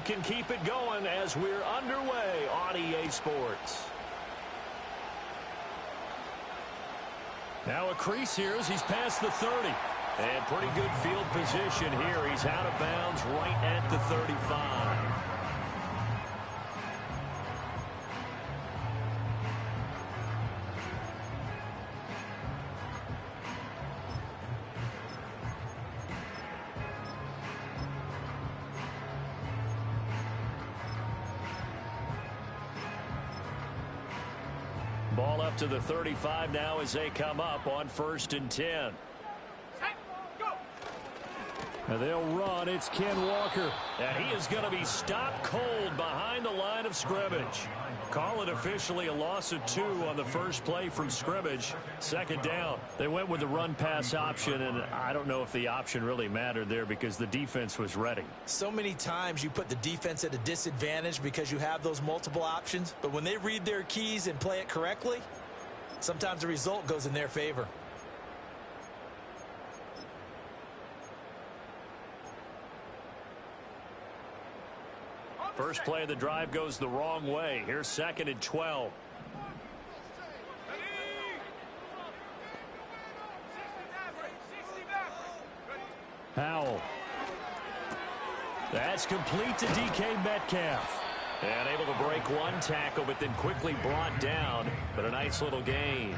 can keep it going as we're underway on EA Sports. Now a crease here as he's past the 30. And pretty good field position here. He's out of bounds right at the 35. Ball up to the 35 now as they come up on 1st and 10. And they'll run. It's Ken Walker. And he is going to be stopped cold behind the line of scrimmage. Call it officially a loss of 2 on the first play from scrimmage. 2nd down. They went with the run-pass option, and I don't know if the option really mattered there because the defense was ready. So many times you put the defense at a disadvantage because you have those multiple options, but when they read their keys and play it correctly, sometimes the result goes in their favor. First play of the drive goes the wrong way. Here's 2nd and 12. Howell. That's complete to DK Metcalf. And able to break one tackle, but then quickly brought down. But a nice little gain.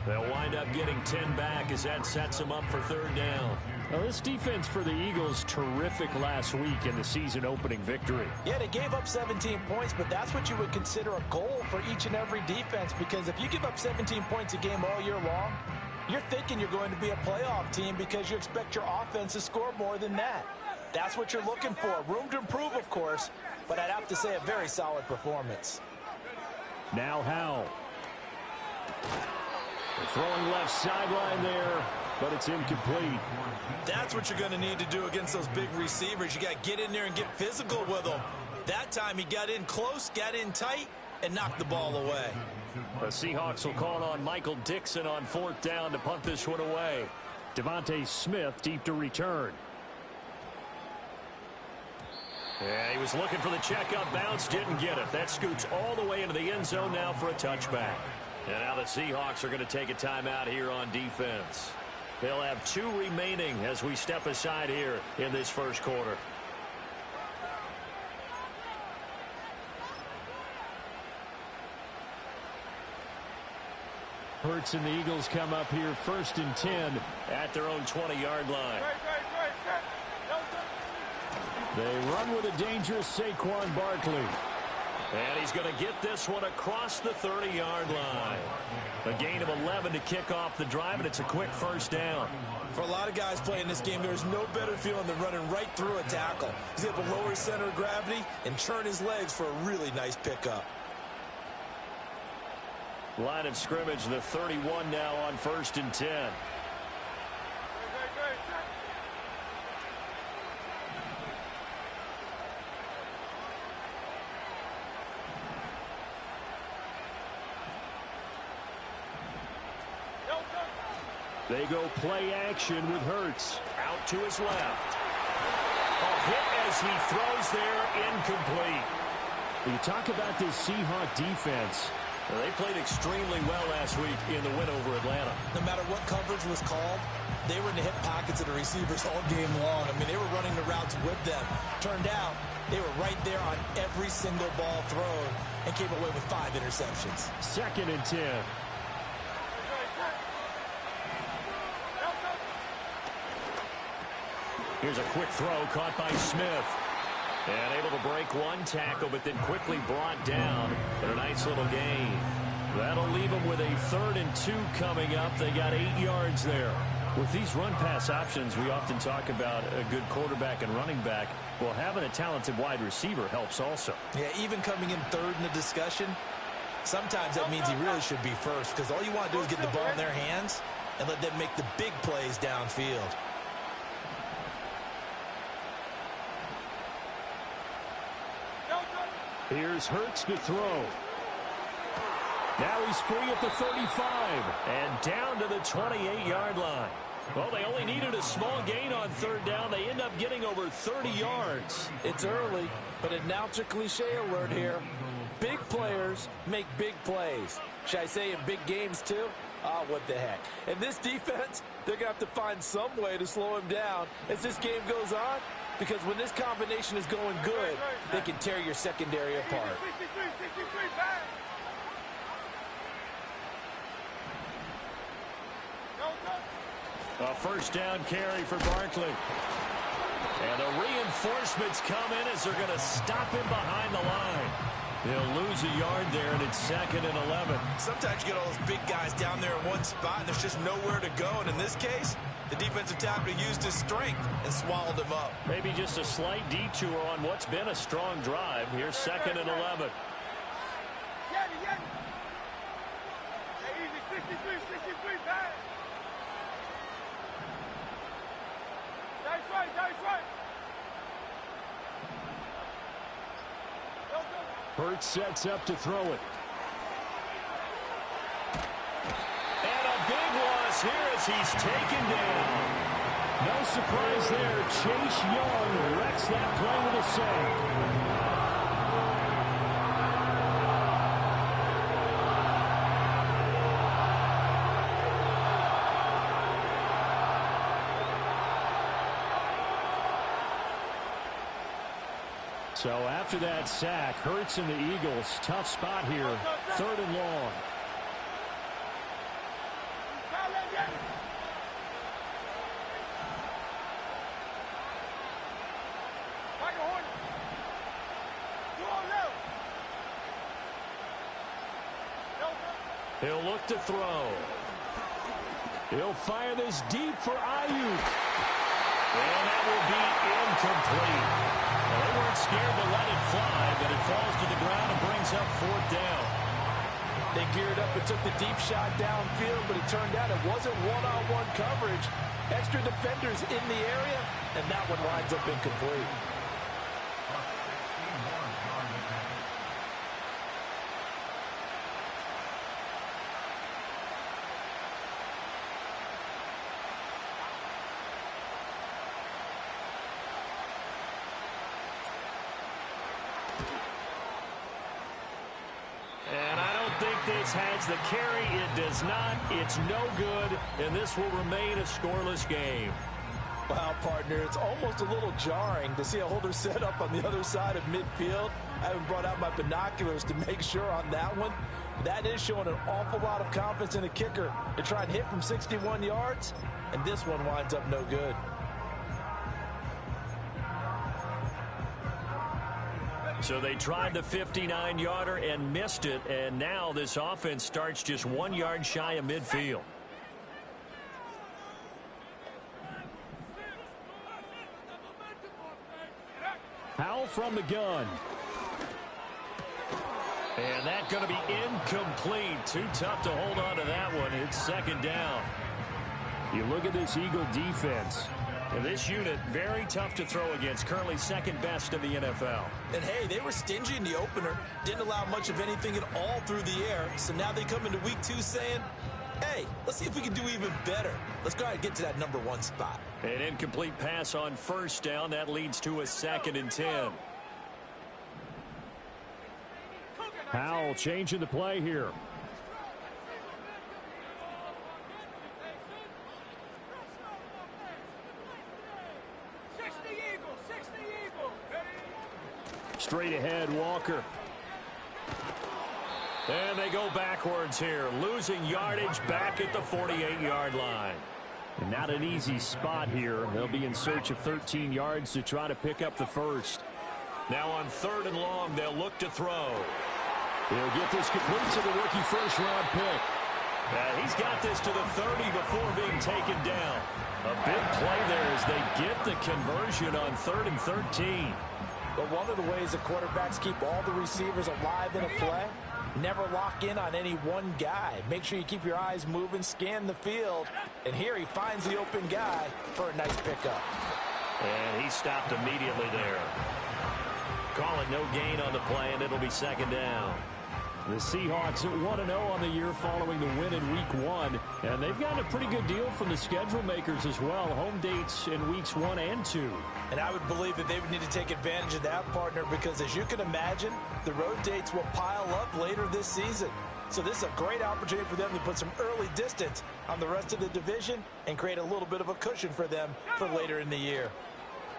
They'll wind up getting 10 back as that sets them up for 3rd down. Well, this defense for the Eagles, terrific last week in the season-opening victory. Yeah, they gave up 17 points, but that's what you would consider a goal for each and every defense, because if you give up 17 points a game all year long, you're thinking you're going to be a playoff team because you expect your offense to score more than that. That's what you're looking for. Room to improve, of course, but I'd have to say a very solid performance. Now Howell. Throwing left sideline there, but it's incomplete. That's what you're going to need to do against those big receivers. You got to get in there and get physical with them. That time he got in close, got in tight, and knocked the ball away. The Seahawks will call on Michael Dixon on 4th down to punt this one away. Devontae Smith deep to return. Yeah, he was looking for the checkup bounce, didn't get it. That scoots all the way into the end zone now for a touchback. And now the Seahawks are going to take a timeout here on defense. They'll have 2 remaining as we step aside here in this first quarter. Hurts and the Eagles come up here 1st and 10 at their own 20-yard line. They run with a dangerous Saquon Barkley. And he's going to get this one across the 30-yard line. A gain of 11 to kick off the drive, and it's a quick 1st down. For a lot of guys playing this game, there's no better feeling than running right through a tackle. He's able to lower his center of gravity and churn his legs for a really nice pickup. Line of scrimmage, the 31 now on 1st and 10. They go play action with Hurts. Out to his left. A hit as he throws there, incomplete. When you talk about this Seahawk defense, they played extremely well last week in the win over Atlanta. No matter what coverage was called, they were in the hip pockets of the receivers all game long. I mean, they were running the routes with them. Turned out, they were right there on every single ball thrown and came away with 5 interceptions. 2nd and 10. Here's a quick throw caught by Smith. And able to break one tackle, but then quickly brought down. But a nice little gain. That'll leave them with a 3rd and 2 coming up. They got 8 yards there. With these run-pass options, we often talk about a good quarterback and running back. Well, having a talented wide receiver helps also. Yeah, even coming in 3rd in the discussion, sometimes that means he really should be first, because all you want to do is get the ball in their hands and let them make the big plays downfield. Here's Hurts to throw. Now he's free at the 35. And down to the 28-yard line. Well, they only needed a small gain on third down. They end up getting over 30 yards. It's early, but announcer cliche alert here. Big players make big plays. Should I say in big games too? Oh, what the heck. And this defense, they're going to have to find some way to slow him down as this game goes on, because when this combination is going good, they can tear your secondary apart. A first down carry for Barkley. And the reinforcements come in as they're going to stop him behind the line. They'll lose a yard there, and it's 2nd and 11. Sometimes you get all those big guys down there in one spot, and there's just nowhere to go. And in this case, the defensive tackle used his strength and swallowed him up. Maybe just a slight detour on what's been a strong drive. Here's 2nd and 11. Hurts sets up to throw it. And a big loss here as he's taken down. No surprise there. Chase Young wrecks that play with a sack. So after that sack, Hurts and the Eagles, tough spot here, 3rd and long. He'll look to throw. He'll fire this deep for Ayuk. And that will be incomplete. Well, they weren't scared to let it fly, but it falls to the ground and brings up 4th down. They geared up and took the deep shot downfield, but it turned out it wasn't one-on-one coverage. Extra defenders in the area, and that one winds up incomplete. This has the carry. It does not. It's no good, and this will remain a scoreless game. Wow, partner, it's almost a little jarring to see a holder set up on the other side of midfield. I haven't brought out my binoculars to make sure on that one. That is showing an awful lot of confidence in a kicker to try and hit from 61 yards, and this one winds up no good. So they tried the 59-yarder and missed it, and now this offense starts just 1 yard shy of midfield. Howell from the gun. And that's going to be incomplete. Too tough to hold on to that one. It's 2nd down. You look at this Eagle defense. And this unit, very tough to throw against. Currently 2nd best in the NFL. And, hey, they were stingy in the opener. Didn't allow much of anything at all through the air. So now they come into week 2 saying, hey, let's see if we can do even better. Let's go ahead and get to that number 1 spot. An incomplete pass on 1st down. That leads to a 2nd and 10. Howell changing the play here. Straight ahead, Walker. And they go backwards here, losing yardage back at the 48-yard line. And not an easy spot here. They'll be in search of 13 yards to try to pick up the first. Now on 3rd and long, they'll look to throw. He'll get this complete to the rookie first-round pick. He's got this to the 30 before being taken down. A big play there as they get the conversion on 3rd and 13. But one of the ways the quarterbacks keep all the receivers alive in a play, never lock in on any one guy. Make sure you keep your eyes moving, scan the field. And here he finds the open guy for a nice pickup. And he stopped immediately there. Call it no gain on the play, and it'll be 2nd down. The Seahawks at 1-0 on the year following the win in Week 1. And they've gotten a pretty good deal from the schedule makers as well. Home dates in Weeks 1 and 2. And I would believe that they would need to take advantage of that, partner, because as you can imagine, the road dates will pile up later this season. So this is a great opportunity for them to put some early distance on the rest of the division and create a little bit of a cushion for them for later in the year.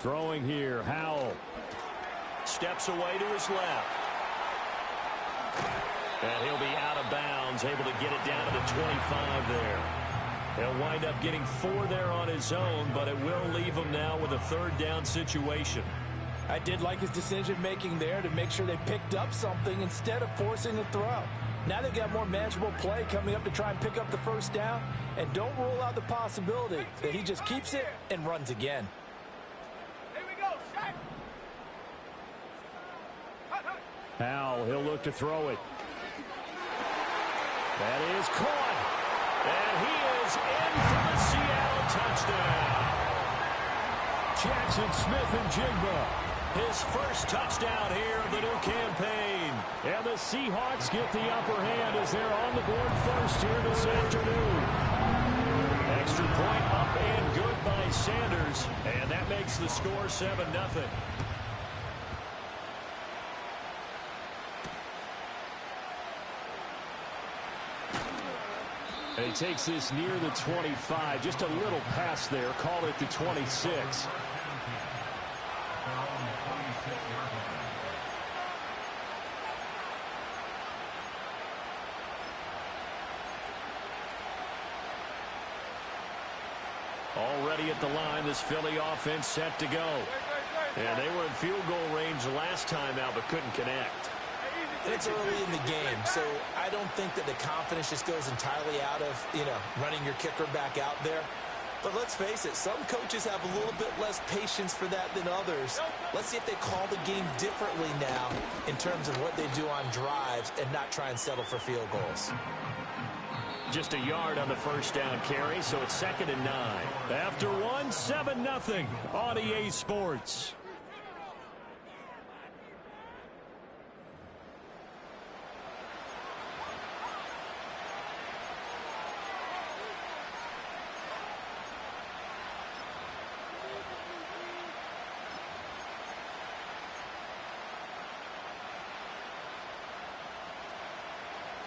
Throwing here, Howell. Steps away to his left. And he'll be out of bounds, able to get it down to the 25 there. He'll wind up getting 4 there on his own, but it will leave him now with a third down situation. I did like his decision-making there to make sure they picked up something instead of forcing a throw. Now they've got more manageable play coming up to try and pick up the first down, and don't rule out the possibility that he just keeps it and runs again. Howell, he'll look to throw it. That is caught. And he is in for the Seattle touchdown. Jackson Smith-Njigba. His first touchdown here of the new campaign. And the Seahawks get the upper hand as they're on the board first here this afternoon. Extra point up and good by Sanders. And that makes the score 7-0. And he takes this near the 25. Just a little pass there. Call it the 26. Already at the line, this Philly offense set to go. And they were in field goal range last time out, but couldn't connect. It's early in the game, so I don't think that the confidence just goes entirely out of, running your kicker back out there. But let's face it, some coaches have a little bit less patience for that than others. Let's see if they call the game differently now in terms of what they do on drives and not try and settle for field goals. Just a yard on the first down carry, so it's 2nd and 9. After one, 7-0 on EA Sports.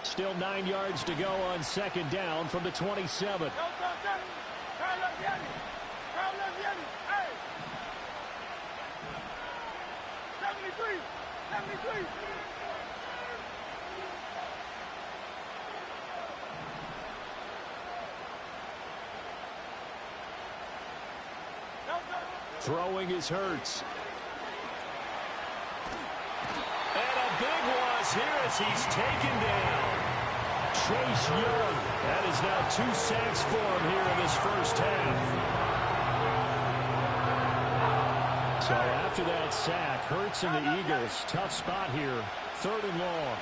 Still 9 yards to go on 2nd down from the 27. Throwing is Hurts. And a big loss here as he's taken down. Chase Young. That is now 2 sacks for him here in this first half. So after that sack, Hurts and the Eagles, tough spot here, 3rd and long.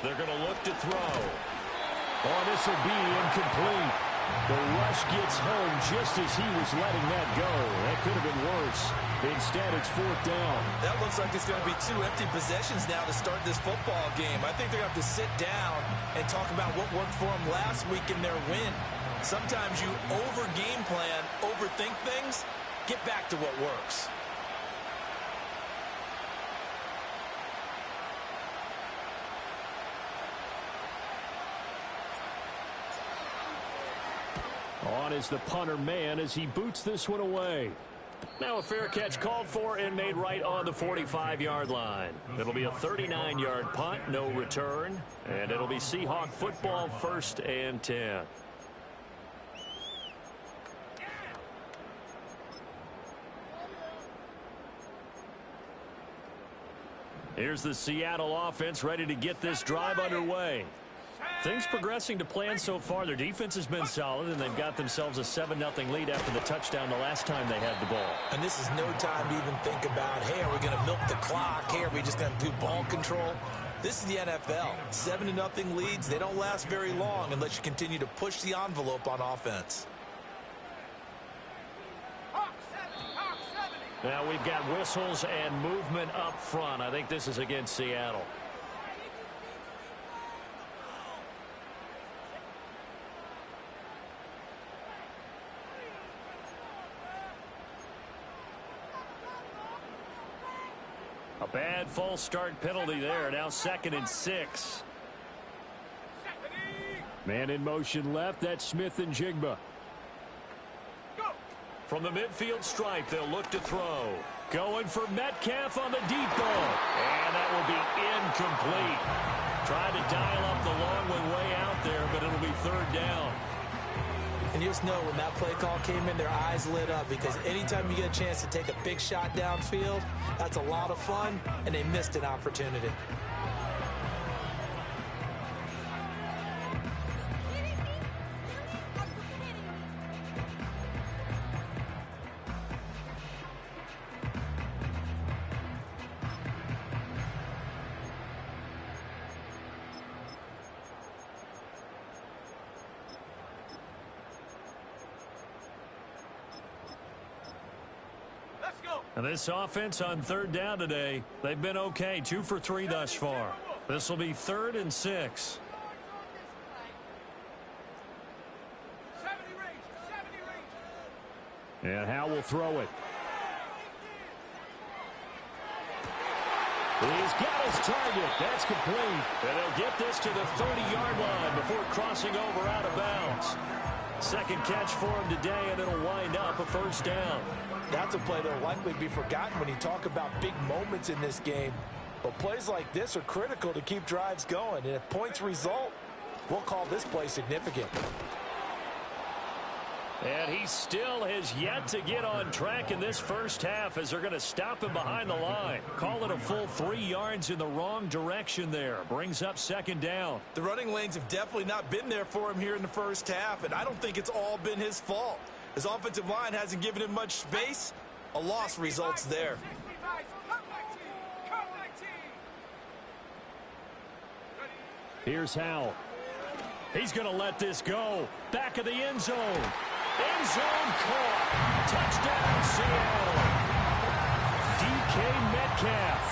They're going to look to throw. Oh, this will be incomplete. The rush gets home just as he was letting that go. That could have been worse. Instead, it's 4th down. That looks like it's going to be 2 empty possessions now to start this football game. I think they're going to have to sit down and talk about what worked for them last week in their win. Sometimes you over-game plan, overthink things, get back to what works. On is the punter man as he boots this one away. Now a fair catch called for and made right on the 45-yard line. It'll be a 39-yard punt, no return, and it'll be Seahawk football 1st and 10. Here's the Seattle offense ready to get this drive underway. Things progressing to plan so far. Their defense has been solid, and they've got themselves a 7-0 lead after the touchdown the last time they had the ball. And this is no time to even think about, hey, are we going to milk the clock? Hey, are we just going to do ball control? This is the NFL. 7-0 leads, they don't last very long unless you continue to push the envelope on offense. Now we've got whistles and movement up front. I think this is against Seattle. A bad false start penalty there. Now 2nd and 6. Man in motion left. That's Smith and Jigba. From the midfield stripe, they'll look to throw. Going for Metcalf on the deep ball. And that will be incomplete. Tried to dial up the long one way out there, but it'll be 3rd down. And you just know when that play call came in, their eyes lit up, because anytime you get a chance to take a big shot downfield, that's a lot of fun, and they missed an opportunity. And this offense on 3rd down today, they've been okay. 2 for 3 thus far. This will be 3rd and 6. And Howe will throw it. He's got his target. That's complete. And they'll get this to the 30-yard line before crossing over out of bounds. 2nd catch for him today, and it'll wind up a 1st down. That's a play that will likely be forgotten when you talk about big moments in this game. But plays like this are critical to keep drives going. And if points result, we'll call this play significant. And he still has yet to get on track in this first half as they're going to stop him behind the line. Call it a full 3 yards in the wrong direction there. Brings up 2nd down. The running lanes have definitely not been there for him here in the first half, and I don't think it's all been his fault. His offensive line hasn't given him much space. A loss results there. Here's Howe. He's going to let this go. Back of the end zone. End zone caught. Touchdown, Seattle. DK Metcalf,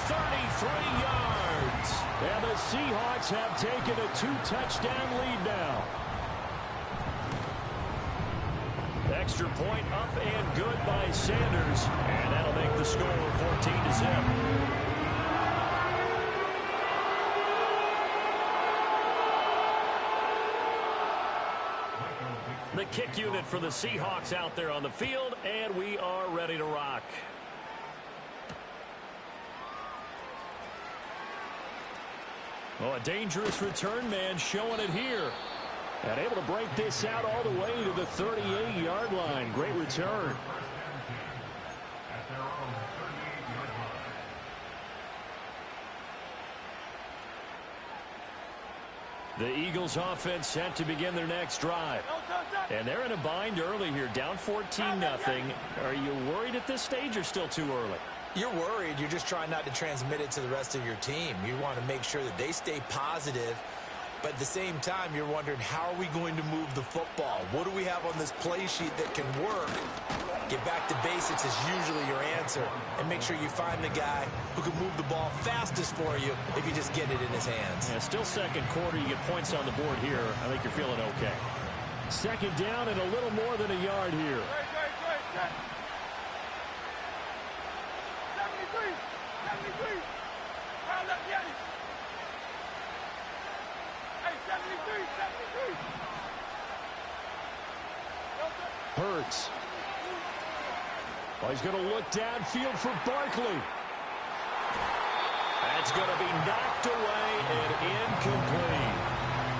33 yards. And the Seahawks have taken a 2-touchdown lead now. Extra point up and good by Sanders. And that'll make the score 14-0. The kick unit for the Seahawks out there on the field, and we are ready to rock. Oh, a dangerous return man showing it here. And able to break this out all the way to the 38-yard line. Great return. The Eagles offense set to begin their next drive. And they're in a bind early here, down 14-0. Are you worried at this stage or still too early? You're worried. You're just trying not to transmit it to the rest of your team. You want to make sure that they stay positive. But at the same time, you're wondering, how are we going to move the football? What do we have on this play sheet that can work? Get back to basics is usually your answer. And make sure you find the guy who can move the ball fastest for you if you just get it in his hands. Yeah, still 2nd quarter. You get points on the board here. I think you're feeling okay. 2nd down and a little more than a yard here. 73. Hurts. Oh, he's going to look downfield for Barkley. That's going to be knocked away and incomplete.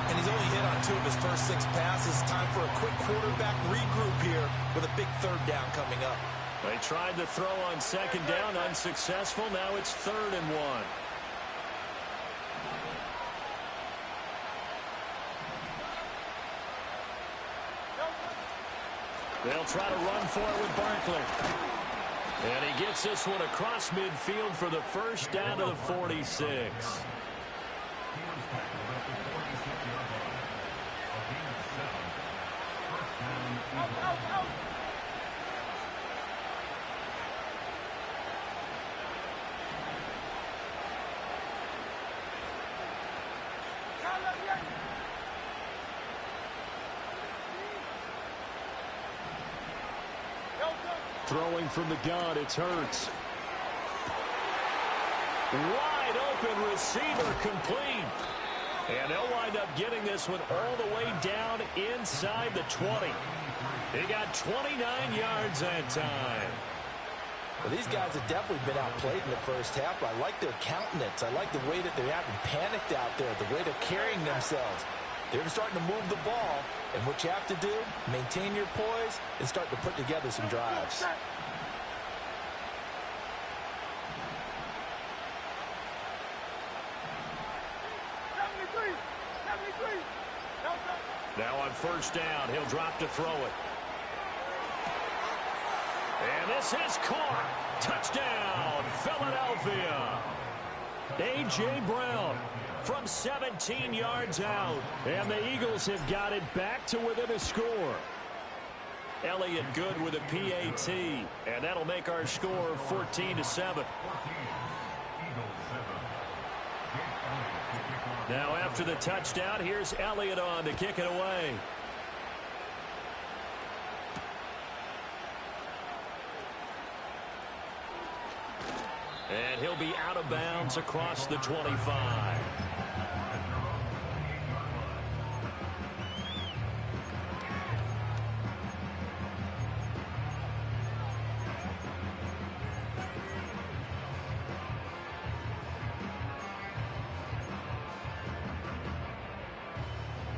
And he's only hit on 2 of his first 6 passes. Time for a quick quarterback regroup here with a big 3rd down coming up. They tried to throw on 2nd down, unsuccessful. Now it's 3rd and 1. They'll try to run for it with Barkley. And he gets this one across midfield for the first down to the 46. Throwing from the gun, it's Hurts. Wide open receiver complete. And they'll wind up getting this one all the way down inside the 20. They got 29 yards that time. Well, these guys have definitely been outplayed in the first half. I like their countenance. I like the way that they haven't panicked out there, the way they're carrying themselves. They're starting to move the ball, and what you have to do, maintain your poise and start to put together some drives. Now on first down, he'll drop to throw it. And this is caught. Touchdown, Philadelphia. A.J. Brown from 17 yards out. And the Eagles have got it back to within a score. Elliott good with a PAT. And that'll make our score 14-7. Now after the touchdown, here's Elliott on to kick it away. And he'll be out of bounds across the 25.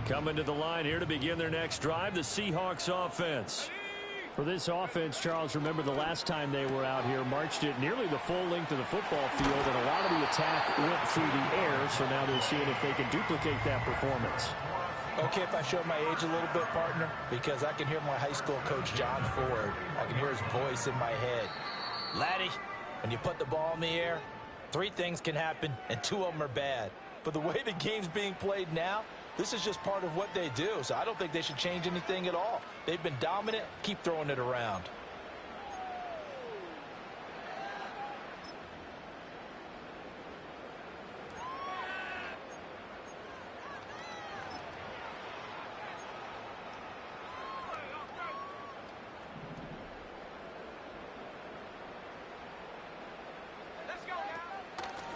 Coming to the line here to begin their next drive, the Seahawks offense. For this offense, Charles, remember the last time they were out here, marched it nearly the full length of the football field, and a lot of the attack went through the air, so now they're seeing if they can duplicate that performance. Okay, if I show my age a little bit, partner, because I can hear my high school coach, John Ford. I can hear his voice in my head. Laddie, when you put the ball in the air, 3 things can happen, and 2 of them are bad. But the way the game's being played now, this is just part of what they do, so I don't think they should change anything at all. They've been dominant. Keep throwing it around.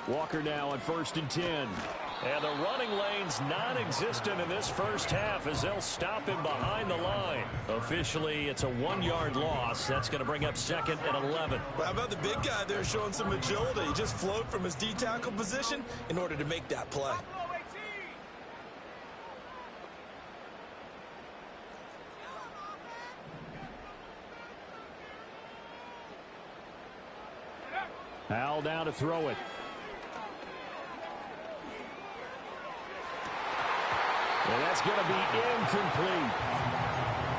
Walker now on 1st and 10. And the running lane's non-existent in this first half as they'll stop him behind the line. Officially, it's a 1-yard loss. That's going to bring up 2nd and 11. Well, how about the big guy there showing some agility? He just flowed from his D-tackle position in order to make that play. Howell down to throw it. And that's going to be incomplete.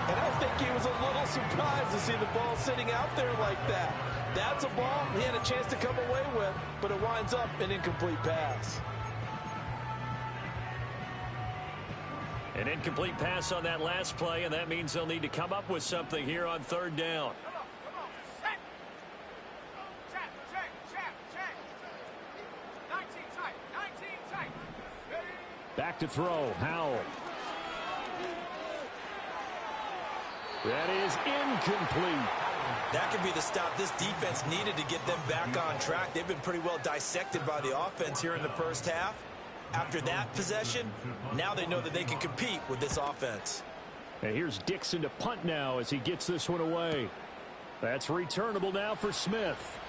And I think he was a little surprised to see the ball sitting out there like that. That's a ball he had a chance to come away with, but it winds up an incomplete pass. An incomplete pass on that last play, and that means they'll need to come up with something here on 3rd down. Back to throw, Howell. That is incomplete. That could be the stop this defense needed to get them back on track. They've been pretty well dissected by the offense here in the first half. After that possession, now they know that they can compete with this offense. And here's Dixon to punt now as he gets this one away. That's returnable now for Smith.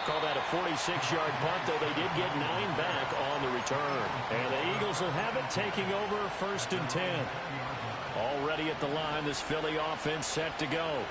Call that a 46-yard punt, though they did get 9 back on the return. And the Eagles will have it taking over 1st and 10. Already at the line, this Philly offense set to go.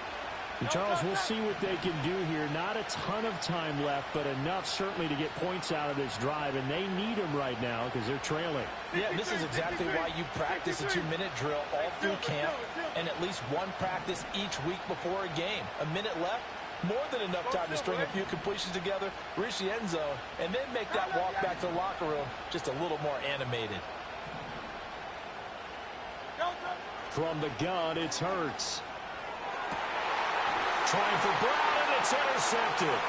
And Charles, we'll see what they can do here. Not a ton of time left, but enough certainly to get points out of this drive, and they need them right now because they're trailing. Yeah, this is exactly why you practice a 2-minute drill all through camp and at least one practice each week before a game. A minute left, more than enough time to string a few completions together, reach the end zone, and then make that walk back to the locker room just a little more animated. From the gun, it's Hurts. Trying for Brown, and it's intercepted.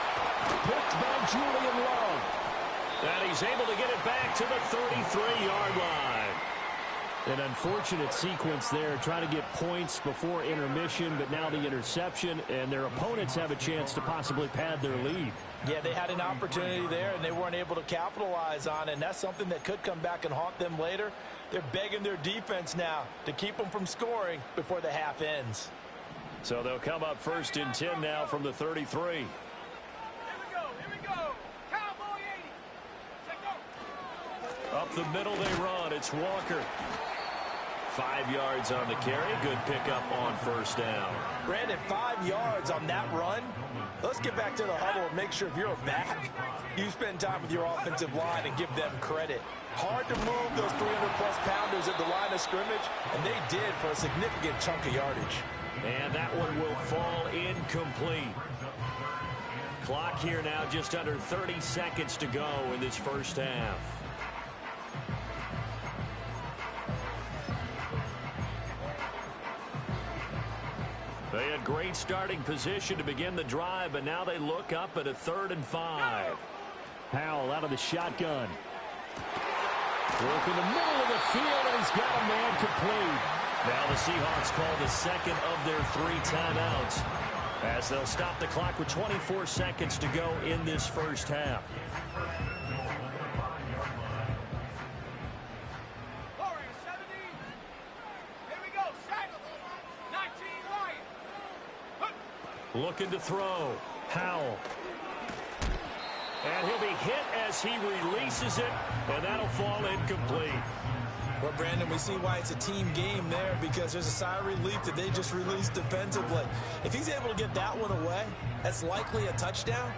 Picked by Julian Love. And he's able to get it back to the 33-yard line. An unfortunate sequence there, trying to get points before intermission, but now the interception, and their opponents have a chance to possibly pad their lead. Yeah, they had an opportunity there, and they weren't able to capitalize on it, and that's something that could come back and haunt them later. They're begging their defense now to keep them from scoring before the half ends. So they'll come up 1st and 10 now from the 33. Here we go. Cowboy 80. Check go. Up the middle they run. It's Walker. 5 yards on the carry. Good pickup on 1st down. Brandon, 5 yards on that run. Let's get back to the huddle and make sure if you're back, you spend time with your offensive line and give them credit. Hard to move those 300-plus pounders at the line of scrimmage, and they did for a significant chunk of yardage. And that one will fall incomplete. Clock here now just under 30 seconds to go in this first half. They had great starting position to begin the drive, but now they look up at a 3rd and 5. Howell out of the shotgun. Work in the middle of the field, and he's got a man complete. Now the Seahawks call the second of their 3 timeouts as they'll stop the clock with 24 seconds to go in this first half. Looking to throw. Howell. And he'll be hit as he releases it, and that'll fall incomplete. Well, Brandon, we see why it's a team game there, because there's a sigh of relief that they just released defensively. If he's able to get that one away, that's likely a touchdown.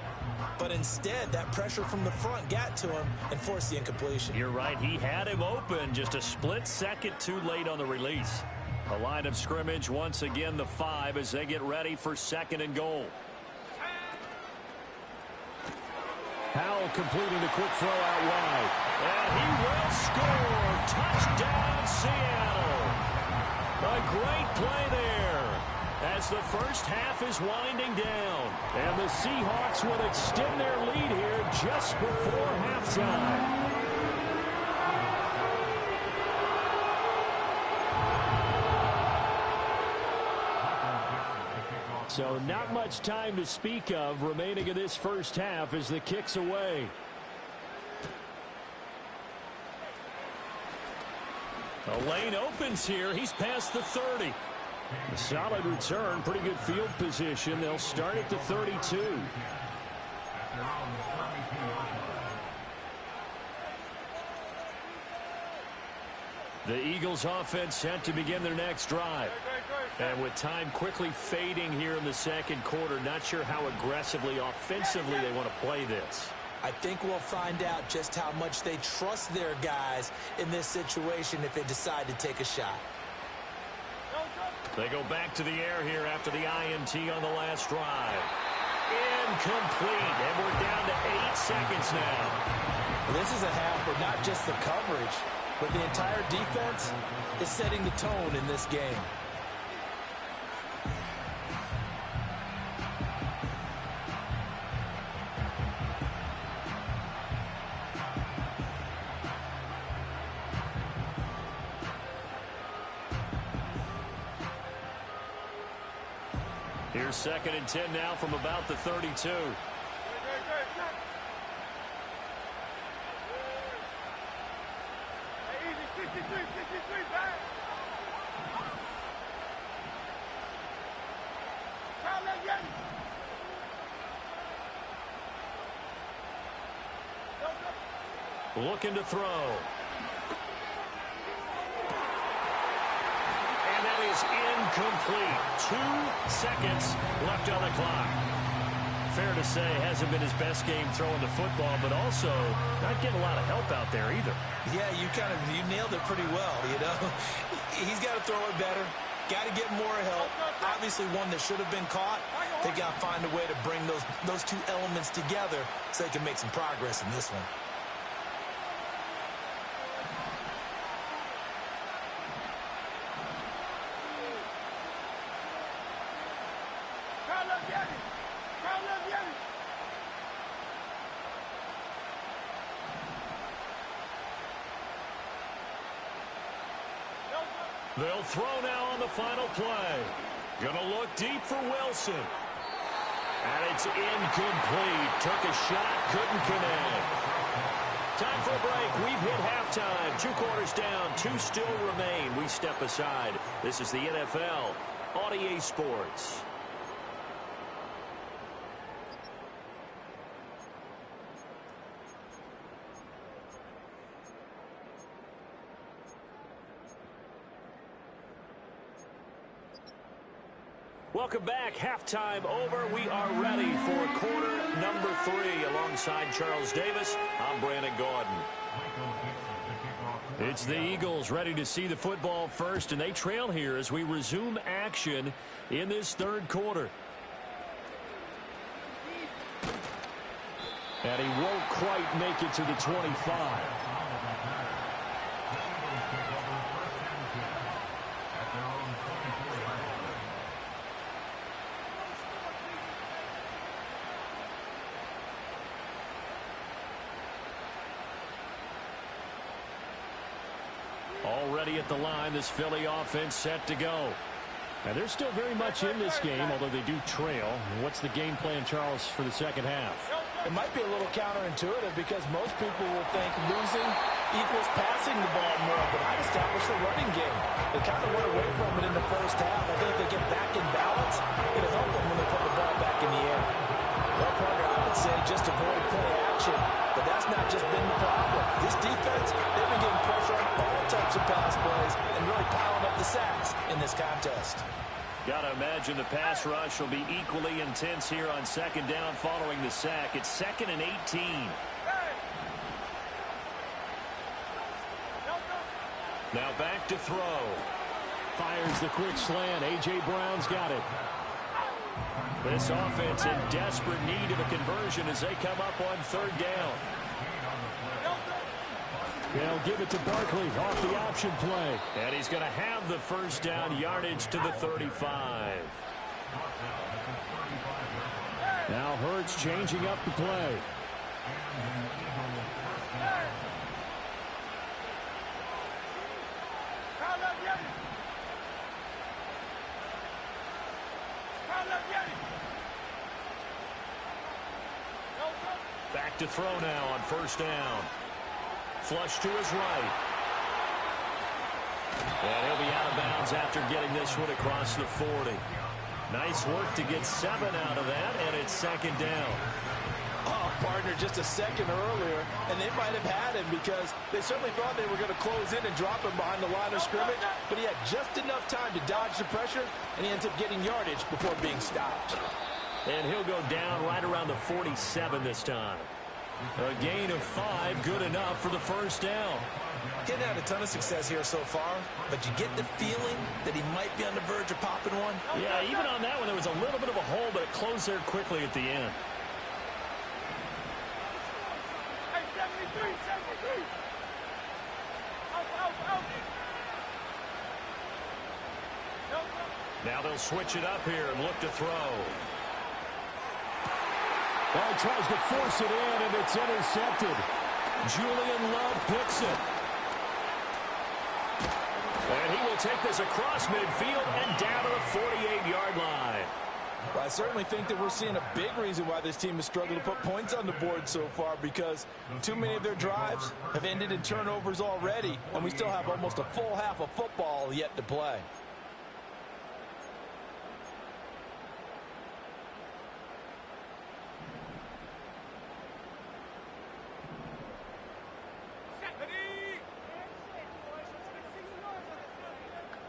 But instead, that pressure from the front got to him and forced the incompletion. You're right. He had him open, just a split second too late on the release. A line of scrimmage, once again, the 5 as they get ready for 2nd and goal. Howell completing the quick throw out wide. And he will score. Touchdown, Seattle. A great play there as the first half is winding down. And the Seahawks will extend their lead here just before halftime. So not much time to speak of remaining in this first half as the kick's away. The lane opens here. He's past the 30. A solid return, pretty good field position. They'll start at the 32. The Eagles offense set to begin their next drive. And with time quickly fading here in the second quarter, not sure how aggressively, offensively they want to play this. I think we'll find out just how much they trust their guys in this situation if they decide to take a shot. They go back to the air here after the INT on the last drive. Incomplete, and we're down to 8 seconds now. This is a half where not just the coverage, but the entire defense is setting the tone in this game. Here's 2nd and 10 now from about the 32. Looking to throw. And that That is incomplete. 2 seconds left on the clock. Fair to say, hasn't been his best game throwing the football, but also not getting a lot of help out there either. Yeah, you nailed it pretty well, you know. He's got to throw it better. Got to get more help. Obviously one that should have been caught. They got to find a way to bring those two elements together so they can make some progress in this one. They'll throw now on the final play. Gonna look deep for Wilson. And it's incomplete. Took a shot, couldn't connect. Time for a break. We've hit halftime. 2 quarters down, 2 still remain. We step aside. This is the NFL on EA Sports. Welcome back. Halftime over. We are ready for quarter number 3. Alongside Charles Davis, I'm Brandon Gordon. It's the Eagles ready to see the football first, and they trail here as we resume action in this 3rd quarter. And he won't quite make it to the 25. Already at the line, this Philly offense set to go. And they're still very much in this game, although they do trail. What's the game plan, Charles, for the second half? It might be a little counterintuitive because most people will think losing equals passing the ball more, but I'd establish the running game. They kind of went away from it in the first half. I think if they get back in balance, it'll help them when they put the ball back in the air. Well, partner, I would say just avoid play action, but that's not just been the problem. This defense, they've been getting pressure on all types of pass plays and really piling up the sacks in this contest. Got to imagine the pass rush will be equally intense here on 2nd down following the sack. It's 2nd and 18. Now back to throw. Fires the quick slant. A.J. Brown's got it. This offense in desperate need of a conversion as they come up on 3rd down. They'll give it to Barkley off the option play. And he's going to have the 1st down yardage to the 35. Now Hurts changing up the play. Back to throw now on 1st down. Flush to his right. And he'll be out of bounds after getting this one across the 40. Nice work to get 7 out of that, and it's 2nd down. Oh, partner, just a second earlier, and they might have had him because they certainly thought they were going to close in and drop him behind the line of scrimmage, but he had just enough time to dodge the pressure, and he ends up getting yardage before being stopped. And he'll go down right around the 47 this time. A gain of 5, good enough for the 1st down. He's had a ton of success here so far, but you get the feeling that he might be on the verge of popping one. Yeah, even on that one, there was a little bit of a hole, but it closed there quickly at the end. Hey, 73, 73. Out. Now they'll switch it up here and look to throw. Well, he tries to force it in, and it's intercepted. Julian Love picks it. And he will take this across midfield and down to the 48-yard line. Well, I certainly think that we're seeing a big reason why this team has struggled to put points on the board so far, because too many of their drives have ended in turnovers already, and we still have almost a full half of football yet to play.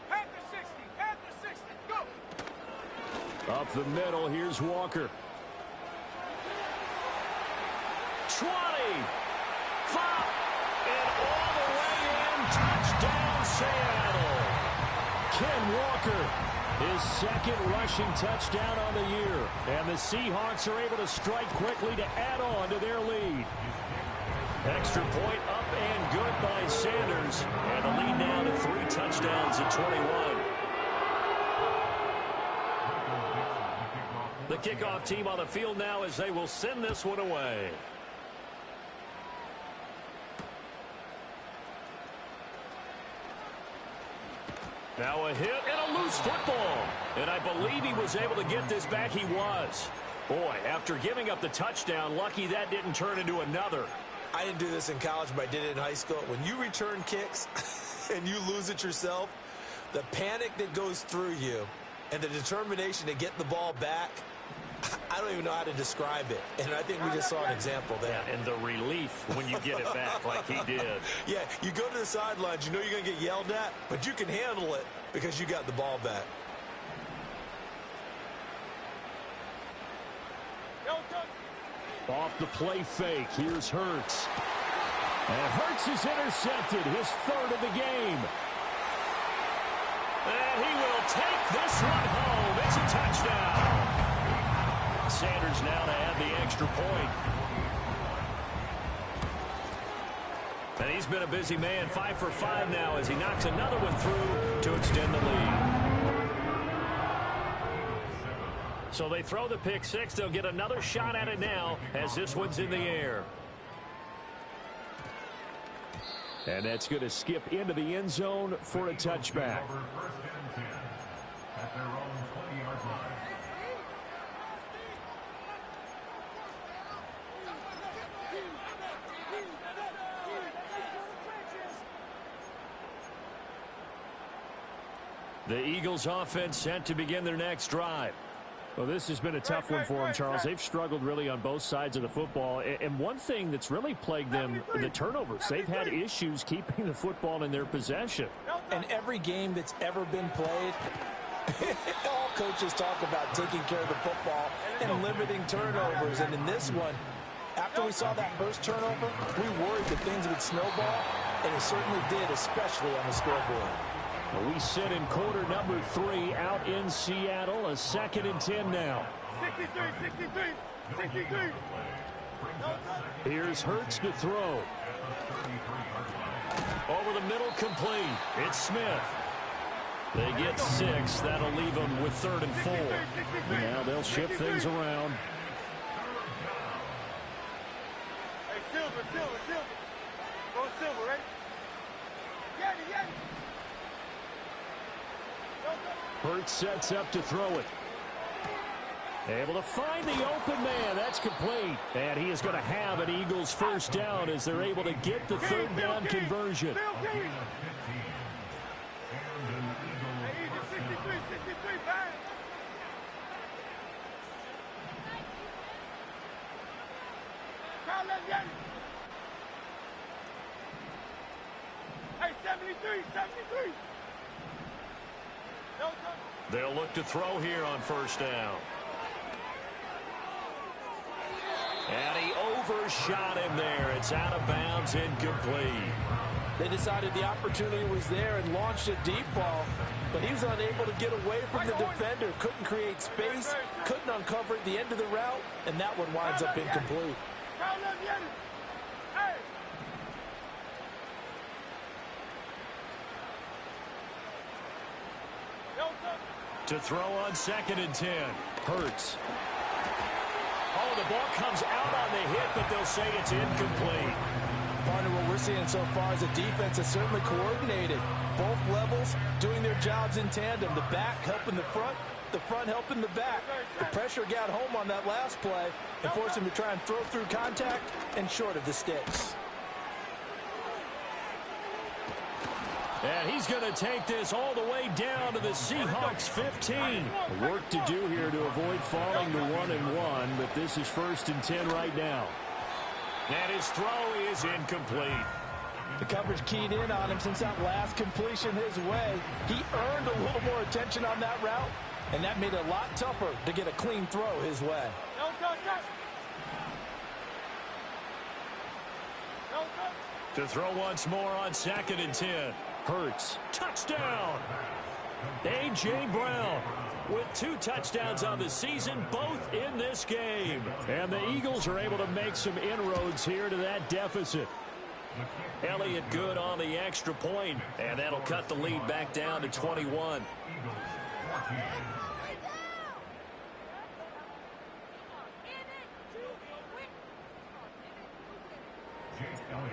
Panther 60, up the middle. Here's Walker. 20. 5. And all the way in. Touchdown, Seattle. Ken Walker, his second rushing touchdown on the year. And the Seahawks are able to strike quickly to add on to their lead. Extra point up and good by Sanders. And the lead now to 3 touchdowns at 21. The kickoff team on the field now as they will send this one away. Now a hit and a loose football. And I believe he was able to get this back. He was. Boy, after giving up the touchdown, lucky that didn't turn into another. I didn't do this in college, but I did it in high school. When you return kicks and you lose it yourself, the panic that goes through you and the determination to get the ball back, I don't even know how to describe it. And I think we just saw an example there. Yeah, and the relief when you get it back like he did. Yeah, you go to the sidelines, you know you're going to get yelled at, but you can handle it because you got the ball back. Off the play fake, here's Hurts. And Hurts is intercepted, his 3rd of the game. And he will take this one home. It's a touchdown. Sanders now to add the extra point. And he's been a busy man, 5 for 5 now as he knocks another one through to extend the lead. So they throw the pick 6. They'll get another shot at it now as this one's in the air. And that's going to skip into the end zone for a touchback. The Eagles offense set to begin their next drive. Well, this has been a tough one for them, Charles. They've struggled really on both sides of the football. And one thing that's really plagued them, the turnovers. They've had issues keeping the football in their possession. And every game that's ever been played, all coaches talk about taking care of the football and limiting turnovers. And in this one, after we saw that first turnover, we worried that things would snowball, and it certainly did, especially on the scoreboard. Well, we sit in quarter number 3 out in Seattle. A 2nd and 10 now. 63. Here's Hurts to throw. Over the middle, complete. It's Smith. They get 6. That'll leave them with 3rd and 4. Now they'll shift things around. Hey, Silver. Go Silver, right? Yanni. Hurts sets up to throw it. Able to find the open man. That's complete. And he is going to have an Eagles first down as they're able to get the 3rd down conversion. Hey, 63, bang. Hey, 73. They'll look to throw here on first down. And he overshot him there. It's out of bounds, incomplete. They decided the opportunity was there and launched a deep ball, but he was unable to get away from the defender. Couldn't create space, couldn't uncover at the end of the route, and that one winds up incomplete. To throw on 2nd and 10. Hurts. Oh, the ball comes out on the hit, but they'll say it's incomplete. Partner, what we're seeing so far is a defense that's certainly coordinated. Both levels doing their jobs in tandem. The back helping the front helping the back. The pressure got home on that last play and forced him to try and throw through contact and short of the sticks. And he's going to take this all the way down to the Seahawks 15. Work to do here to avoid falling to 1-1, but this is 1st and 10 right now. And his throw is incomplete. The coverage keyed in on him since that last completion his way. He earned a little more attention on that route, And that made it a lot tougher to get a clean throw his way. Don't touch that. Don't touch. To throw once more on 2nd and 10. Hurts. Touchdown. A.J. Brown with 2 touchdowns on the season, both in this game. And the Eagles are able to make some inroads here to that deficit. Elliott good on the extra point, and that'll cut the lead back down to 21.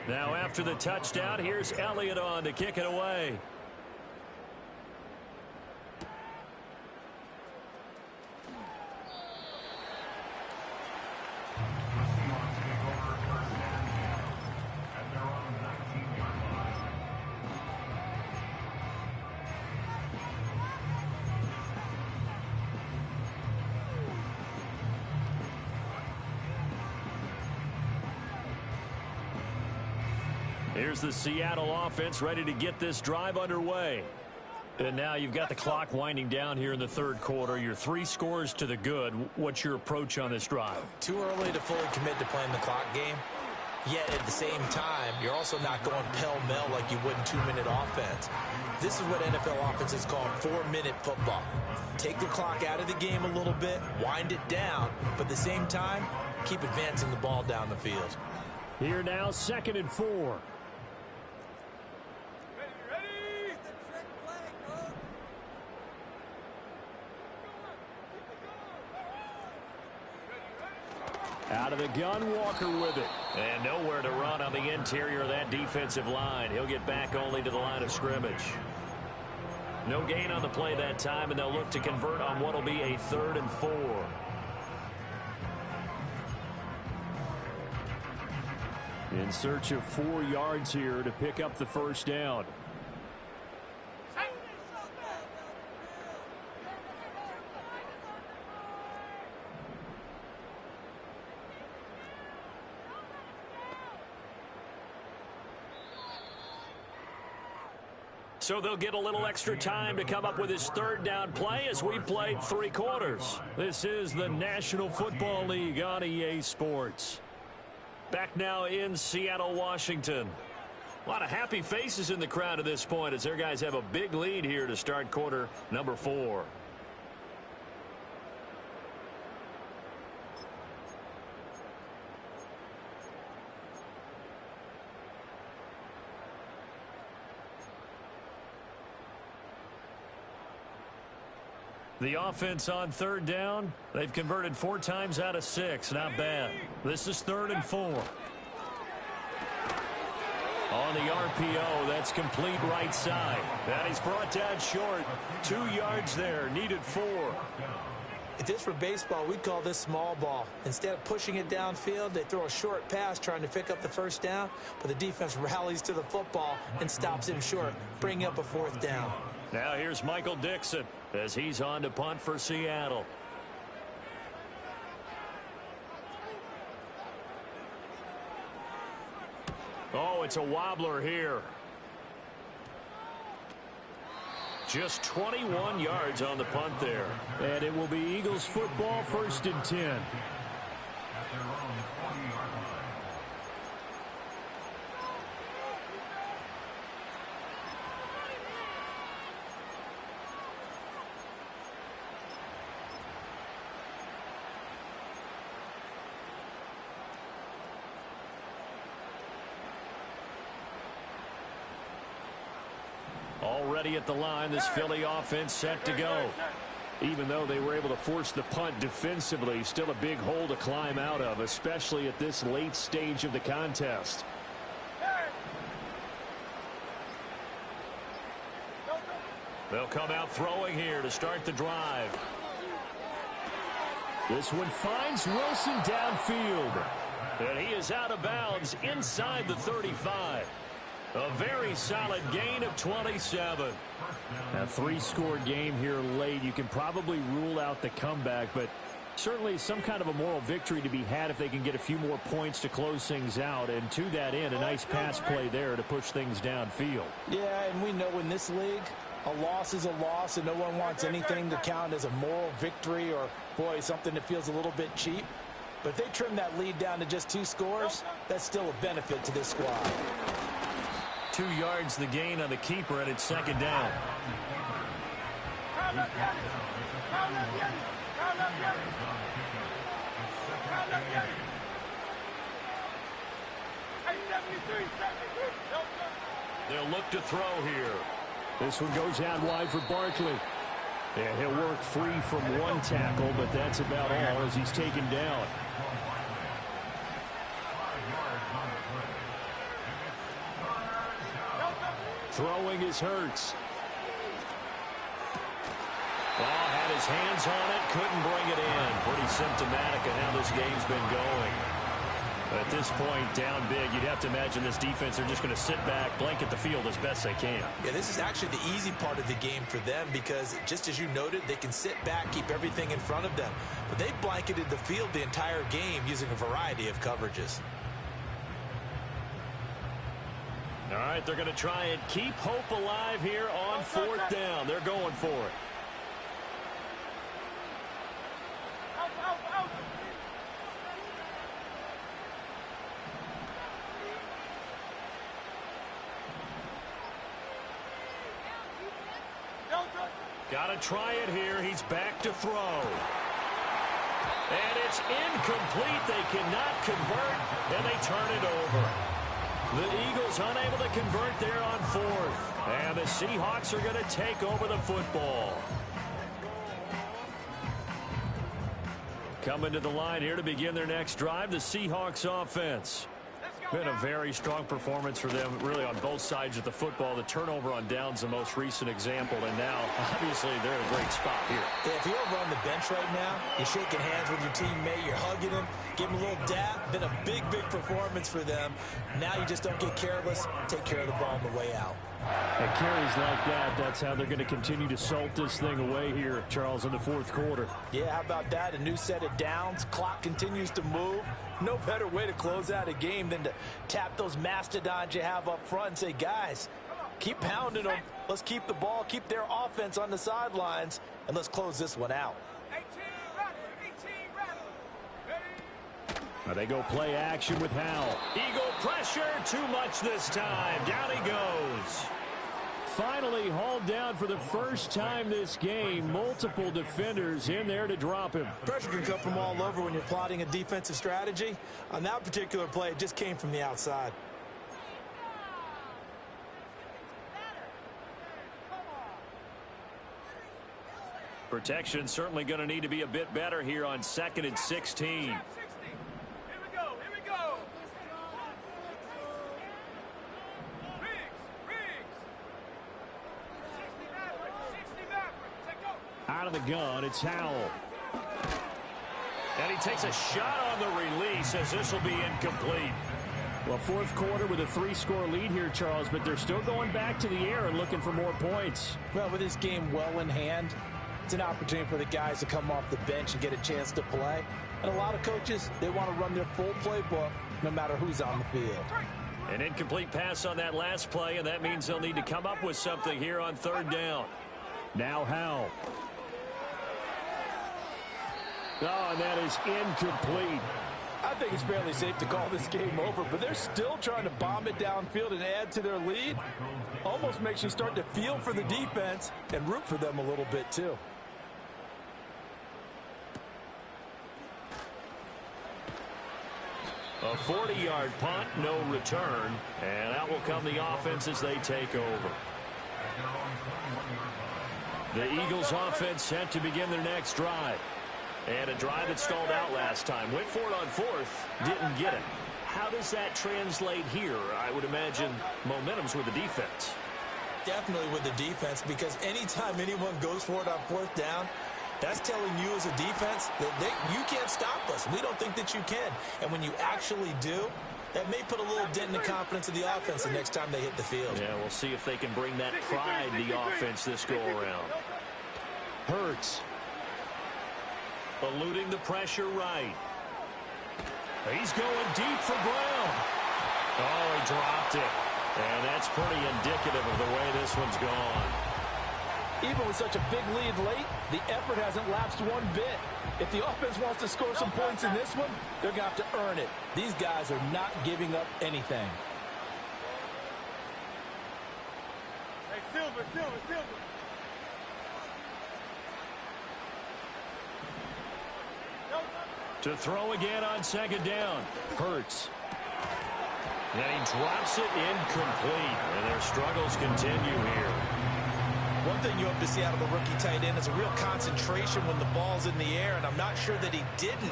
Now after the touchdown, here's Elliott on to kick it away. Here's the Seattle offense ready to get this drive underway. And now you've got the clock winding down here in the 3rd quarter. You're 3 scores to the good. What's your approach on this drive? Too early to fully commit to playing the clock game. Yet at the same time, you're also not going pell-mell like you would in 2-minute offense. This is what NFL offenses call 4-minute football. Take the clock out of the game a little bit, wind it down, but at the same time, keep advancing the ball down the field. Here now, 2nd and 4. Out of the gun, Walker with it. And nowhere to run on the interior of that defensive line. He'll get back only to the line of scrimmage. No gain on the play that time, and they'll look to convert on what will be a 3rd and 4. In search of 4 yards here to pick up the first down. So they'll get a little extra time to come up with his 3rd down play as we played 3 quarters. This is the National Football League on EA Sports. Back now in Seattle, Washington. A lot of happy faces in the crowd at this point as their guys have a big lead here to start quarter number 4. The offense on 3rd down, they've converted 4 times out of 6. Not bad. This is 3rd and 4. On the RPO, that's complete right side. And he's brought down short. 2 yards there, needed 4. If this were baseball, we'd call this small ball. Instead of pushing it downfield, they throw a short pass trying to pick up the first down, but the defense rallies to the football and stops him short, bringing up a 4th down. Now here's Michael Dixon as he's on to punt for Seattle. Oh, it's a wobbler here. Just 21 yards on the punt there. And it will be Eagles football, 1st and 10. Already at the line, this Philly offense set to go. Even though they were able to force the punt defensively, still a big hole to climb out of, especially at this late stage of the contest. They'll come out throwing here to start the drive. This one finds Wilson downfield. And he is out of bounds inside the 35. A very solid gain of 27. A 3-score game here late. You can probably rule out the comeback, but certainly some kind of a moral victory to be had if they can get a few more points to close things out. And to that end, a nice pass play there to push things downfield. Yeah, and we know in this league, A loss is a loss, and no one wants anything to count as a moral victory or, boy, something that feels a little bit cheap. But if they trim that lead down to just 2 scores, that's still a benefit to this squad. 2 yards the gain on the keeper, and it's second down. They'll look to throw here. This one goes out wide for Barkley. And he'll work free from 1 tackle, but that's about all as he's taken down. Throwing is Hurts. Well, had his hands on it, couldn't bring it in. Pretty symptomatic of how this game's been going. At this point, down big, you'd have to imagine this defense, they're just going to sit back, blanket the field as best they can. Yeah, this is actually the easy part of the game for them because, just as you noted, they can sit back, keep everything in front of them. But they've blanketed the field the entire game using a variety of coverages. All right, they're going to try and keep hope alive here on 4th down. They're going for it. Got to try it here. He's back to throw. And it's incomplete. They cannot convert, and they turn it over. The Eagles unable to convert there on 4th. And the Seahawks are going to take over the football. Coming to the line here to begin their next drive, the Seahawks offense. Been a very strong performance for them, really, on both sides of the football. The turnover on downs, the most recent example, and now, obviously, they're in a great spot here. Yeah, if you're over on the bench right now, you're shaking hands with your teammate, you're hugging him, give him a little dap. Been a big, big performance for them. Now you just don't get careless. Take care of the ball on the way out. And carries like that, that's how they're going to continue to salt this thing away here, Charles, in the 4th quarter. Yeah, how about that? A new set of downs. Clock continues to move. No better way to close out a game than to tap those mastodons you have up front and say, guys, keep pounding them. Let's keep the ball, keep their offense on the sidelines, and let's close this one out. Now they go play action with Howell. Eagle pressure, too much this time. Down he goes. Finally hauled down for the first time this game. Multiple defenders in there to drop him. Pressure can come from all over when you're plotting a defensive strategy. On that particular play, it just came from the outside. Protection certainly going to need to be a bit better here on 2nd and 16. Out of the gun, it's Howell. And he takes a shot on the release as this will be incomplete. Well, 4th quarter with a 3-score lead here, Charles, but they're still going back to the air and looking for more points. Well, with this game well in hand, it's an opportunity for the guys to come off the bench and get a chance to play. And a lot of coaches, they want to run their full playbook no matter who's on the field. An incomplete pass on that last play, and that means they'll need to come up with something here on 3rd down. Now Howell. Oh, and that is incomplete. I think it's fairly safe to call this game over, but they're still trying to bomb it downfield and add to their lead. Almost makes you start to feel for the defense and root for them a little bit, too. A 40-yard punt, no return, and out will come the offense as they take over. The Eagles offense set to begin their next drive. And a drive that stalled out last time. Went for it on 4th, didn't get it. How does that translate here? I would imagine momentum's with the defense. Definitely with the defense, because anytime anyone goes for it on 4th down, that's telling you as a defense that you can't stop us. We don't think that you can. And when you actually do, that may put a little dent in the confidence of the offense the next time they hit the field. Yeah, we'll see if they can bring that pride to the offense this go-around. Hurts. Eluding the pressure right. He's going deep for Brown. Oh, he dropped it. And that's pretty indicative of the way this one's gone. Even with such a big lead late, the effort hasn't lapsed one bit. If the offense wants to score some points in this one, they're going to have to earn it. These guys are not giving up anything. Hey, Silver. To throw again on second down. Hurts. And he drops it incomplete. And their struggles continue here. One thing you hope to see out of a rookie tight end is a real concentration when the ball's in the air, and I'm not sure that he didn't,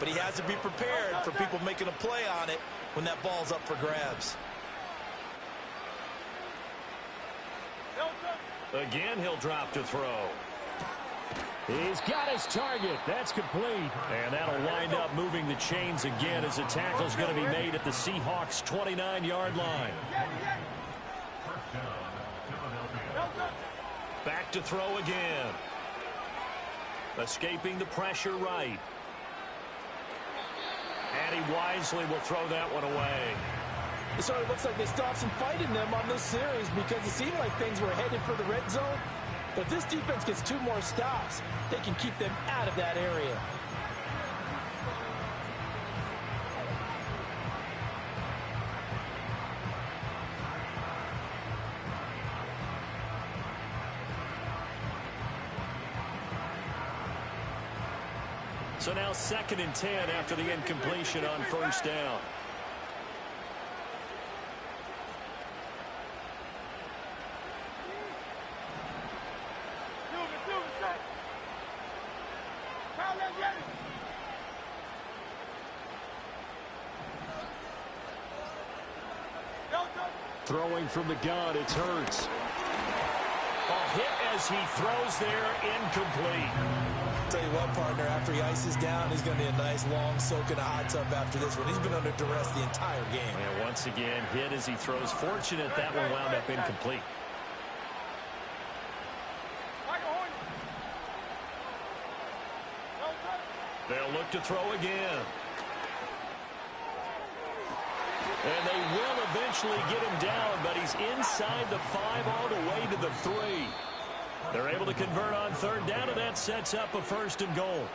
but he has to be prepared for people making a play on it when that ball's up for grabs. Again, he'll drop to throw. He's got his target. That's complete. And that'll wind up moving the chains again as the tackle's going to be made at the Seahawks' 29-yard line. Back to throw again. Escaping the pressure right. And he wisely will throw that one away. It sort of looks like they stopped some fight in them on this series because it seemed like things were headed for the red zone. But if this defense gets 2 more stops, they can keep them out of that area. So now 2nd and 10 after the incompletion on first down. Throwing from the gun, it's Hurts. A hit as he throws there, incomplete. Tell you what, partner, after he ices down, he's going to be a nice long soak in a hot tub after this one. He's been under duress the entire game. And once again, hit as he throws. Fortunate that one wound up incomplete. They'll look to throw again. And they will eventually get him down, but he's inside the 5 all the way to the 3. They're able to convert on 3rd down, and that sets up a 1st and goal.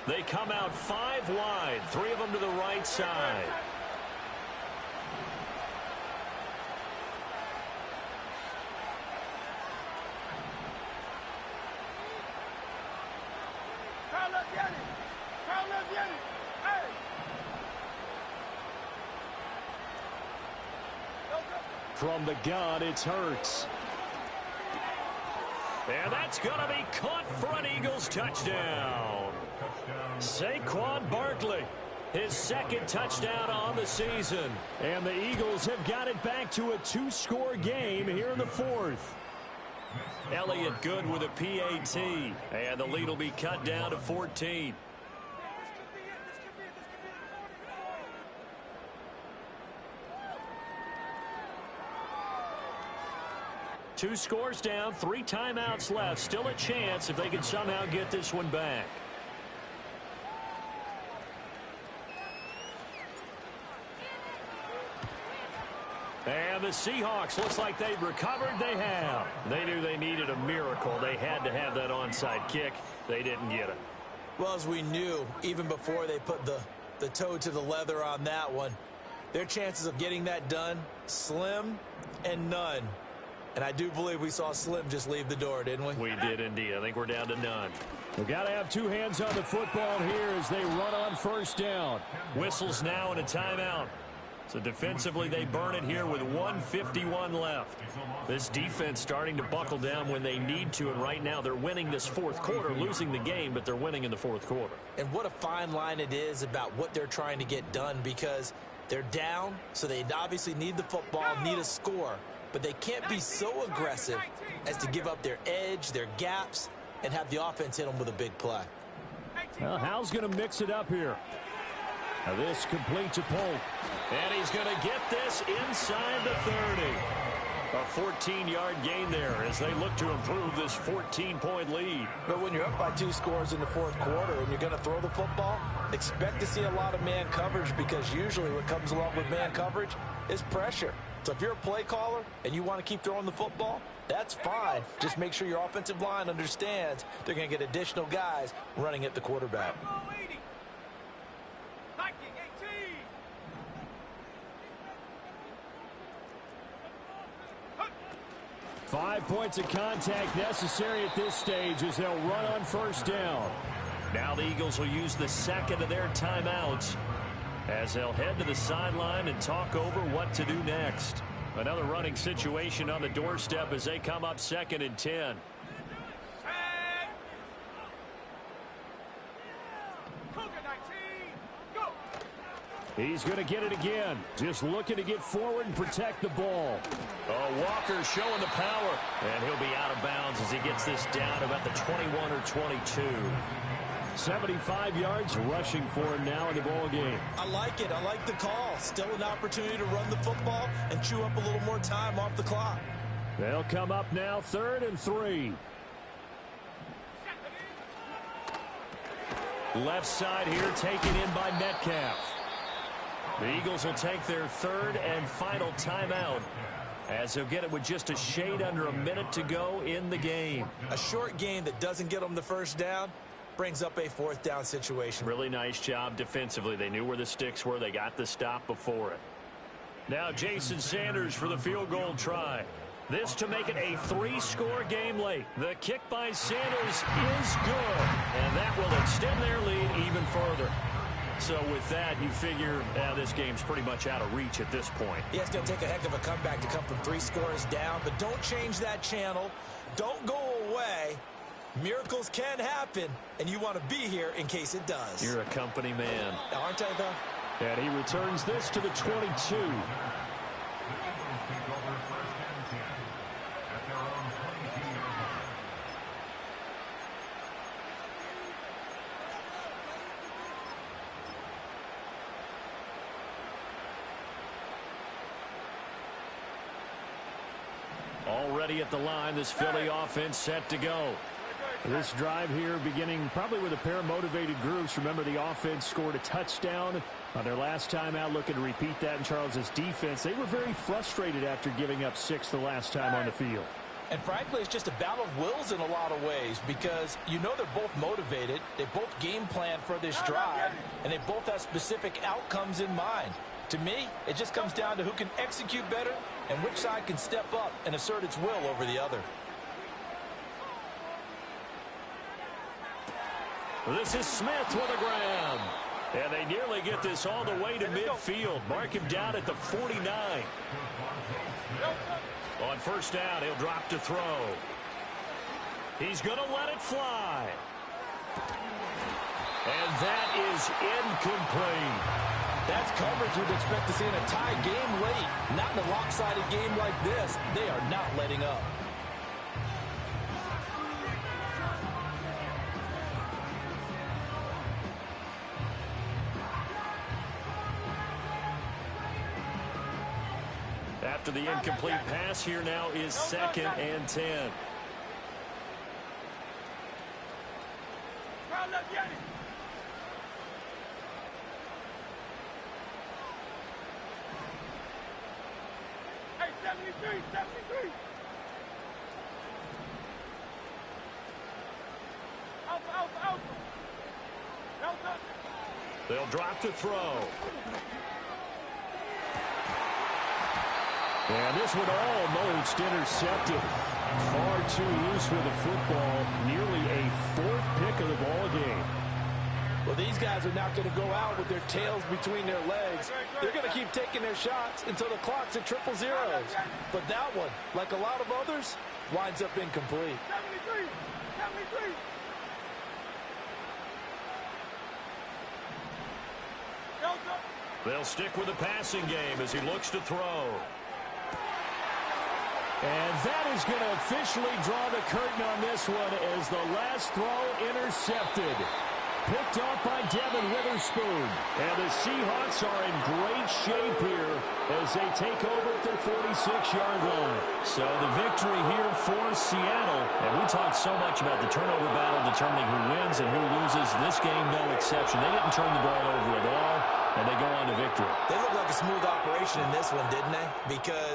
They come out 5 wide, 3 of them to the right side. From the gun, it's Hurts. And that's going to be caught for an Eagles touchdown. Saquon Barkley, his 2nd touchdown on the season. And the Eagles have got it back to a 2-score game here in the 4th. Elliott good with a PAT. And the lead will be cut down to 14. Two scores down, 3 timeouts left. Still a chance if they can somehow get this one back. And the Seahawks, looks like they've recovered. They have. They knew they needed a miracle. They had to have that onside kick. They didn't get it. Well, as we knew, even before they put the toe to the leather on that one, their chances of getting that done, slim and none. And I do believe we saw Slim just leave the door, didn't we? We did indeed. I think we're down to none. We've got to have 2 hands on the football here as they run on 1st down. Whistles now and a timeout. So defensively, they burn it here with 1:51 left. This defense starting to buckle down when they need to, and right now they're winning this 4th quarter, losing the game, but they're winning in the 4th quarter. And what a fine line it is about what they're trying to get done, because they're down, so they obviously need the football, need a score. But they can't be so aggressive as to give up their edge, their gaps, and have the offense hit them with a big play. Well, Hal's going to mix it up here. Now this complete to Polk. And he's going to get this inside the 30. A 14-yard gain there as they look to improve this 14-point lead. But when you're up by 2 scores in the fourth quarter and you're going to throw the football, expect to see a lot of man coverage, because usually what comes along with man coverage is pressure. So if you're a play caller and you want to keep throwing the football, that's fine. Just make sure your offensive line understands they're going to get additional guys running at the quarterback. 5 points of contact necessary at this stage as they'll run on first down. Now the Eagles will use the second of their timeouts as they'll head to the sideline and talk over what to do next. Another running situation on the doorstep as they come up 2nd and 10. He's going to get it again. Just looking to get forward and protect the ball. Oh, Walker showing the power. And he'll be out of bounds as he gets this down about the 21 or 22. 75 yards rushing for him now in the ball game. I like it. I like the call. Still an opportunity to run the football and chew up a little more time off the clock. They'll come up now 3rd and 3. Left side here taken in by Metcalf. The Eagles will take their 3rd and final timeout as they'll get it with just a shade under a minute to go in the game. A short game that doesn't get them the first down brings up a 4th down situation. Really nice job defensively. They knew where the sticks were. They got the stop before it. Now Jason Sanders for the field goal try. This to make it a 3-score game late. The kick by Sanders is good, and that will extend their lead even further. So with that, you figure this game's pretty much out of reach at this point. Yeah, it's going to take a heck of a comeback to come from 3 scores down, but don't change that channel. Don't go away. Miracles can happen, and you want to be here in case it does. You're a company man. Aren't I, though? And he returns this to the 22. Already at the line, this Philly offense set to go. This drive here beginning probably with a pair of motivated groups. Remember, the offense scored a touchdown on their last time out, looking to repeat that in Charles's defense. They were very frustrated after giving up 6 the last time on the field. And frankly, it's just a battle of wills in a lot of ways, because you know they're both motivated, they both game plan for this drive, and they both have specific outcomes in mind. To me, it just comes down to who can execute better and which side can step up and assert its will over the other. This is Smith with a grab. And they nearly get this all the way to midfield. Mark him down at the 49. On first down, he'll drop to throw. He's going to let it fly. And that is incomplete. That's coverage you'd expect to see in a tie game late. Not in a lopsided game like this. They are not letting up. After the incomplete pass, here now is 2nd and 10. They'll drop to throw. And this one almost intercepted. Far too loose with the football. Nearly a 4th pick of the ball game. Well, these guys are not going to go out with their tails between their legs. They're going to keep taking their shots until the clock's at 000. But that one, like a lot of others, winds up incomplete. 73. They'll stick with the passing game as he looks to throw. And that is going to officially draw the curtain on this one as the last throw intercepted. picked off by Devin Witherspoon. And the Seahawks are in great shape here as they take over at their 46-yard line. So the victory here for Seattle. And we talked so much about the turnover battle determining who wins and who loses. This game, no exception. They didn't turn the ball over at all, and they go on to victory. They look like a smooth operation in this one, didn't they? Because